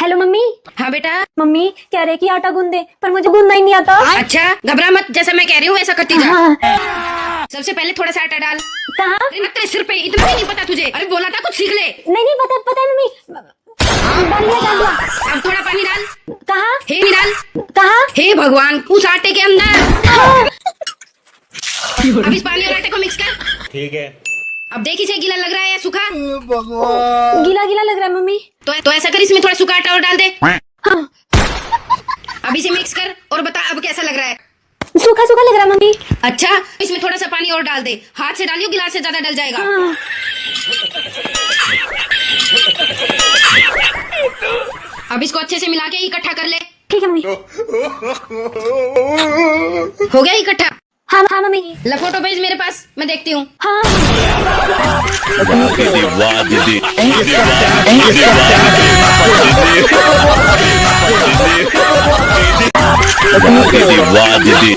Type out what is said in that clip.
Hello mummy. हाँ बेटा। Mummy कह रहे कि आटा गूंद दे, पर मुझे गूंदना ही नहीं आता। अच्छा घबरा मत, जैसा मैं कह रही हूँ वैसा करती जा। हाँ। सबसे पहले थोड़ा सा आटा डाल। कहाँ? अरे तेरे सिर पे इतना भी नहीं पता तुझे? अरे बोला था कुछ सीख ले। नहीं पता है मम्मी। डाल दिया। अब थोड़ा पानी डाल। कहाँ? हे नहीं डाल। कहाँ? हे भगवान, उस आटे के अंदर। हाँ। अब इस पानी और आटे को मिक्स कर। ठीक है। अब देख इसे गीला लग रहा है या सूखा? गीला गीला लग रहा है मम्मी। तो ऐसा कर, इसमें थोड़ा सूखा आटा और डाल दे। हाँ। अब इसे मिक्स कर और बता अब कैसा लग रहा है। सूखा सूखा लग रहा है मम्मी। अच्छा इसमें थोड़ा सा पानी और डाल दे। हाथ से डालियो, गिलास से ज्यादा डल जाएगा। हाँ। अब इसको अच्छे से मिला के इकट्ठा कर ले। ठीक है मम्मी। हो गया इकट्ठा? हाँ मम्मी। ला फोटो भेज मेरे पास, मैं देखती हूँ। हाँ। वाह दीदी वाह दीदी।